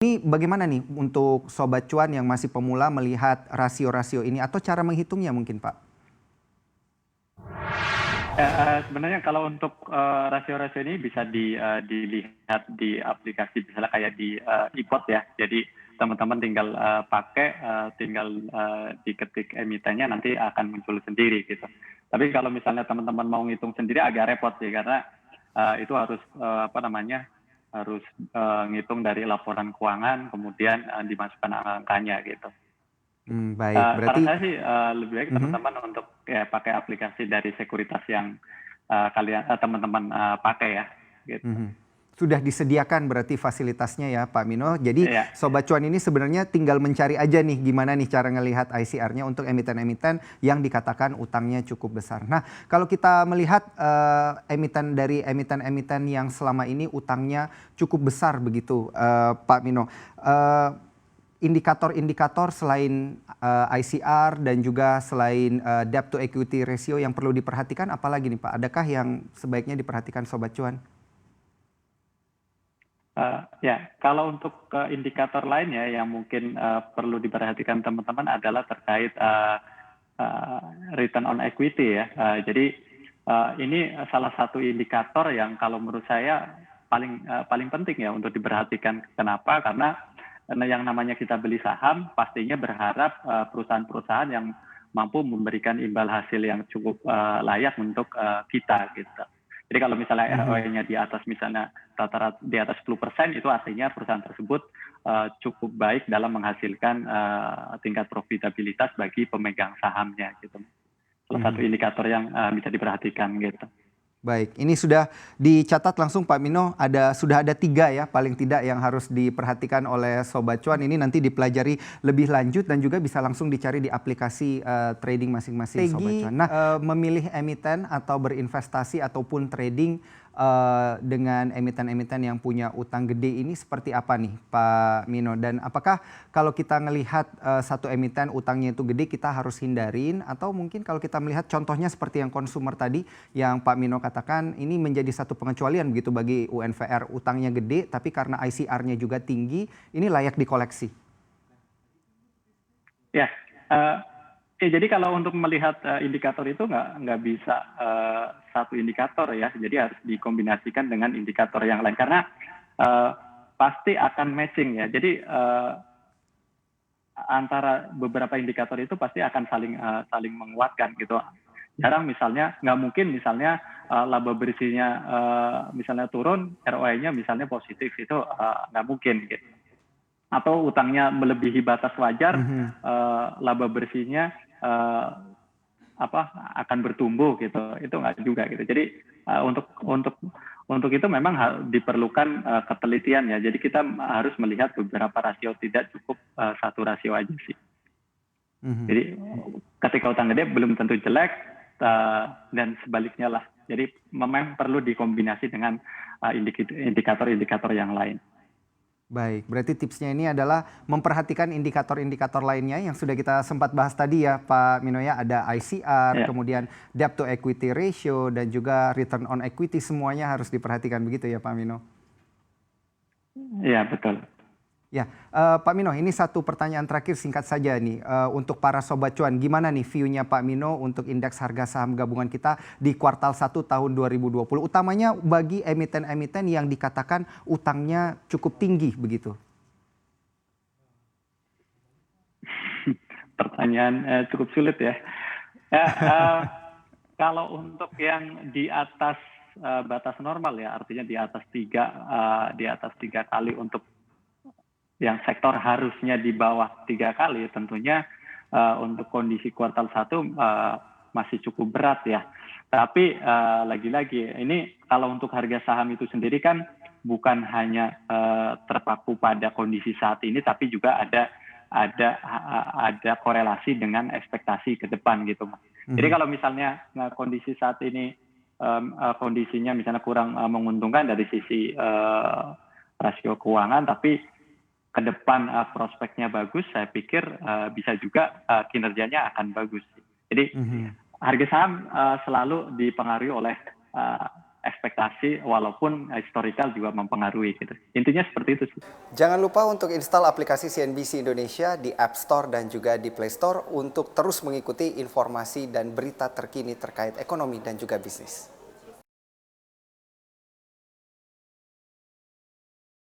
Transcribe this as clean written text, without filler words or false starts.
Ini bagaimana nih untuk Sobat Cuan yang masih pemula melihat rasio-rasio ini atau cara menghitungnya mungkin, Pak? Sebenarnya kalau untuk rasio-rasio ini bisa dilihat di aplikasi misalnya kayak di iPod ya. Jadi teman-teman tinggal pakai, tinggal diketik emitennya nanti akan muncul sendiri gitu. Tapi kalau misalnya teman-teman mau ngitung sendiri agak repot sih karena itu harus harus ngitung dari laporan keuangan kemudian dimasukkan angkanya gitu. Baik, Saran berarti saya sih lebih baik mhm, teman-teman untuk ya pakai aplikasi dari sekuritas yang teman-teman pakai ya, gitu. mhm. Sudah disediakan berarti fasilitasnya ya, Pak Mino. Jadi Iya, Sobat Cuan ini sebenarnya tinggal mencari aja nih gimana nih cara ngelihat ICR-nya untuk emiten-emiten yang dikatakan utangnya cukup besar. Nah, kalau kita melihat emiten dari emiten-emiten yang selama ini utangnya cukup besar begitu, Pak Mino. Eh, Indikator-indikator selain ICR dan juga selain debt to equity ratio yang perlu diperhatikan apalagi nih Pak? Adakah yang sebaiknya diperhatikan Sobat Cuan? ya kalau untuk indikator lainnya yang mungkin perlu diperhatikan teman-teman adalah terkait return on equity ya. Jadi ini salah satu indikator yang kalau menurut saya paling penting ya untuk diperhatikan. Kenapa? Karena yang namanya kita beli saham pastinya berharap perusahaan-perusahaan yang mampu memberikan imbal hasil yang cukup layak untuk kita gitu. Jadi kalau misalnya Mhm. ROE-nya di atas misalnya rata-rata di atas 10% itu artinya perusahaan tersebut cukup baik dalam menghasilkan tingkat profitabilitas bagi pemegang sahamnya gitu. Salah satu Mhm. indikator yang bisa diperhatikan gitu. Baik, ini sudah dicatat langsung Pak Mino, sudah ada 3 ya paling tidak yang harus diperhatikan oleh Sobat Cuan. Ini nanti dipelajari lebih lanjut dan juga bisa langsung dicari di aplikasi trading masing-masing Sobat Cuan. Nah, memilih emiten atau berinvestasi ataupun trading dengan emiten-emiten yang punya utang gede ini seperti apa nih Pak Mino? Dan apakah kalau kita melihat satu emiten utangnya itu gede kita harus hindarin, atau mungkin kalau kita melihat contohnya seperti yang konsumer tadi yang Pak Mino katakan ini menjadi satu pengecualian begitu bagi UNVR, utangnya gede tapi karena ICR-nya juga tinggi ini layak dikoleksi? Ya, jadi kalau untuk melihat indikator itu nggak bisa satu indikator ya, jadi harus dikombinasikan dengan indikator yang lain karena uh, pasti akan matching ya. Jadi antara beberapa indikator itu pasti akan saling menguatkan gitu. Jarang misalnya nggak mungkin misalnya laba bersihnya misalnya turun, ROI-nya misalnya positif itu nggak mungkin gitu. Atau utangnya melebihi batas wajar, Mhm. laba bersihnya uh, akan bertumbuh gitu, itu nggak juga gitu. Jadi untuk itu memang diperlukan ketelitian ya. Jadi kita harus melihat beberapa rasio, tidak cukup satu rasio aja sih. Mhm. Jadi ketika utang gede belum tentu jelek dan sebaliknya lah. Jadi memang perlu dikombinasi dengan indikator-indikator yang lain. Baik, berarti tipsnya ini adalah memperhatikan indikator-indikator lainnya yang sudah kita sempat bahas tadi ya Pak Mino ya. Ada ICR, Ya, kemudian debt to equity ratio, dan juga return on equity, semuanya harus diperhatikan begitu ya Pak Mino? ya betul. Ya, Pak Mino, ini satu pertanyaan terakhir singkat saja nih, untuk para Sobat Cuan, gimana nih view-nya Pak Mino untuk indeks harga saham gabungan kita di kuartal 1 tahun 2020, utamanya bagi emiten-emiten yang dikatakan utangnya cukup tinggi begitu? Pertanyaan cukup sulit ya. Ya, kalau untuk yang di atas batas normal ya, artinya di atas tiga kali untuk yang sektor harusnya di bawah 3 kali, tentunya untuk kondisi kuartal 1 masih cukup berat ya. Tapi lagi-lagi ini kalau untuk harga saham itu sendiri kan bukan hanya terpaku pada kondisi saat ini, tapi juga ada korelasi dengan ekspektasi ke depan gitu. Jadi Mhm. kalau misalnya kondisi saat ini kondisinya misalnya kurang menguntungkan dari sisi rasio keuangan, tapi ke depan prospeknya bagus, saya pikir bisa juga kinerjanya akan bagus. Jadi Mhm. harga saham selalu dipengaruhi oleh ekspektasi, walaupun historical juga mempengaruhi gitu. Intinya seperti itu sih. Jangan lupa untuk install aplikasi CNBC Indonesia di App Store dan juga di Play Store untuk terus mengikuti informasi dan berita terkini terkait ekonomi dan juga bisnis.